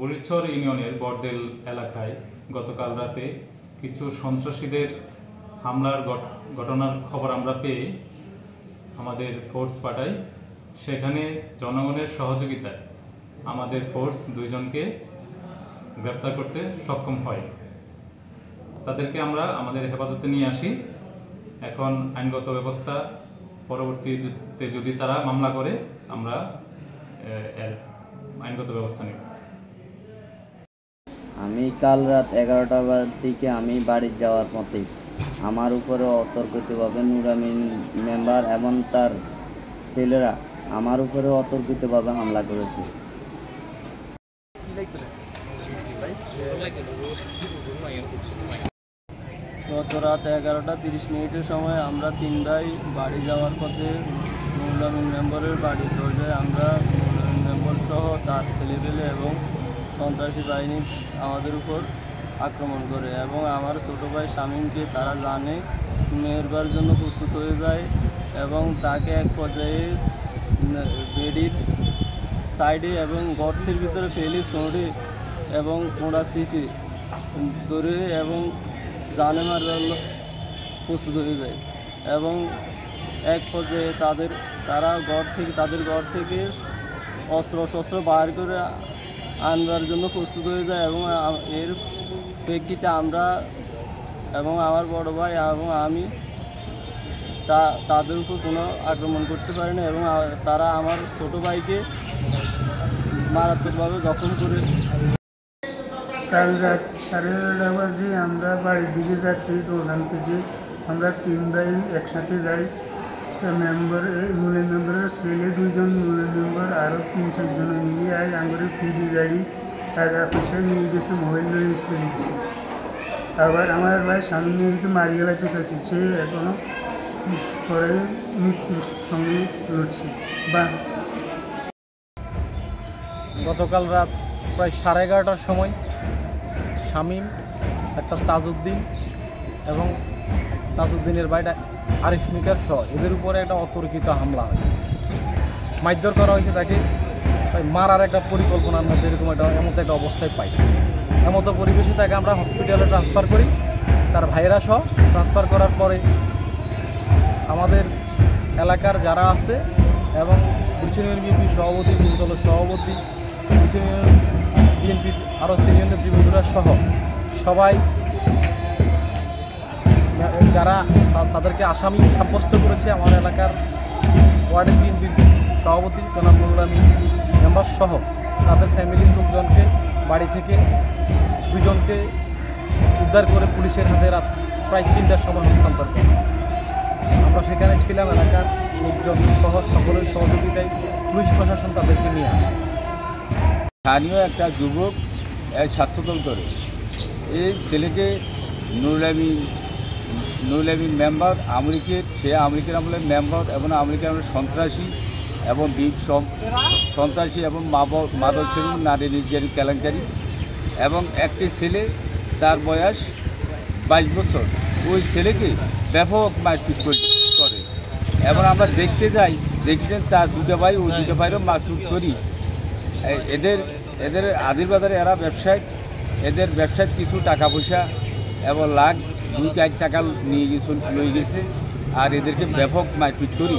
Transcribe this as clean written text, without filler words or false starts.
বুড়িচর ইউনিয়নের বরদেল এলাকায় গতকাল রাতে কিছু সন্ত্রাসীদের হামলার ঘটনার খবর আমরা পেয়ে আমাদের ফোর্স পাঠাই। সেখানে জনগণের সহযোগিতায় আমাদের ফোর্স দুইজনকে গ্রেপ্তার করতে সক্ষম হয়। তাদেরকে আমরা আমাদের হেফাজতে নিয়ে আসি। এখন আইনগত ব্যবস্থা পরবর্তীতে যদি তারা মামলা করে আমরা এর আইনগত ব্যবস্থা নেব। আমি কাল রাত 11টার দিকে আমি বাড়ি যাওয়ার পথে আমার উপরে অতর্কিতভাবে নূর আমিন মেম্বার এবং তার ছেলেরা আমার উপরে অতর্কিতভাবে হামলা করেছে। গত রাত 11:30 সময় আমরা 3 ভাই বাড়ি যাওয়ার পথে নূর আমিন মেম্বারের বাড়ি দরজায় আমরা নূর আমিন মেম্বার সহ তার ছেলেপেলে এবং সন্ত্রাসী বাহিনী আমাদের উপর আক্রমণ করে এবং আমার ছোটো ভাই শামীমকে তারা জানে মেয়েরবার জন্য প্রস্তুত হয়ে যায় এবং তাকে এক পর্যায়ে বেডির সাইডে এবং গর্তের ভিতরে ফেলে ছড়ে এবং ওরা সিটে ধরে এবং জানে মারবার প্রস্তুত হয়ে যায় এবং এক পর্যায়ে তাদের ঘর থেকে অস্ত্র বার করে আনবার জন্য প্রস্তুত হয়ে যায় এবং এর প্রেক্ষিতে আমরা এবং আমার বড় ভাই এবং আমি তাদের উপর কোনো আক্রমণ করতে পারি না এবং তারা আমার ছোট ভাইকে মারাত্মকভাবে জখম করে। কাল রাত 11:30 বাজে আমরা বাড়ির দিকে যাচ্ছি। তো ওখান থেকে আমরা 3 ভাই একসাথে যাই। নূরের মেম্বারের ছেলে 2জন, নূরের মেম্বার আরও 3-4 জন মিলিয়ে আঙ্গুরে ফিরি গাড়ি টাকা পয়সা নিয়ে গেছে, মোবাইল নিয়ে চলে গেছে। আবার আমার ভাই সামনে নিয়ে গেছে মারি গেলাতে চাচ্ছি, সে এখনও পরে মৃত্যুর সঙ্গে লড়ছে। গতকাল রাত প্রায় 11:30টার সময় শামীম, একটা তাজউদ্দিন এবং তাজউদ্দিনের ভাইটা আরিফ মিকার সহ এদের উপরে একটা অতর্কিত হামলা হয়। মারধর করা হয়েছে তাকে, মারার একটা পরিকল্পনার মধ্যে এরকম এমন একটা অবস্থায় পাই। এমতো পরিবেশে তাকে আমরা হসপিটালে ট্রান্সফার করি, তার ভাইয়েরা সহ। ট্রান্সফার করার পরে আমাদের এলাকার যারা আছে এবং বুড়িচর বিএনপির সভাপতি, যুবদল সভাপতি, বুড়িচর বিএনপির আরও সিনিয়র নেতৃবৃন্দরা সহ সবাই যারা তাদেরকে আসামি সাব্যস্ত করেছে, আমার এলাকার ওয়ার্ডের বিএনপির সভাপতি জনাব নূর আমিন মেম্বার সহ তাদের ফ্যামিলির লোকজনকে বাড়ি থেকে 2জনকে উদ্ধার করে পুলিশের হাতে রাত প্রায় 3টার সময় হস্তান্তর করে। আমরা সেখানে ছিলাম, এলাকার লোকজন সহ সকলের সহযোগিতায় পুলিশ প্রশাসন তাদেরকে নিয়ে আসে। স্থানীয় একটা যুবক ছাত্রদল করে এই ছেলেকে নূর আমিন মেম্বার সে আমেরিকার আমলের মেম্বার এবং আমেরিকার আমলের সন্ত্রাসী এবং মাদক সেবন, নারী নির্যাতন কেলেঙ্কারি এবং একটি ছেলে তার বয়স 22 বছর। ওই ছেলেকে ব্যাপক মারপিট করে এবং আমরা দেখতে যাই, দেখছেন তার 2টা ভাই, ওই 2টা ভাইরও মারপিট করি। এদের আদির বাজারে এরা ব্যবসায়ী, এদের ব্যবসায় কিছু টাকা পয়সা এবং লাখ 2-4 টাকা নিয়ে গেছে আর এদেরকে ব্যাপক মারপিট করি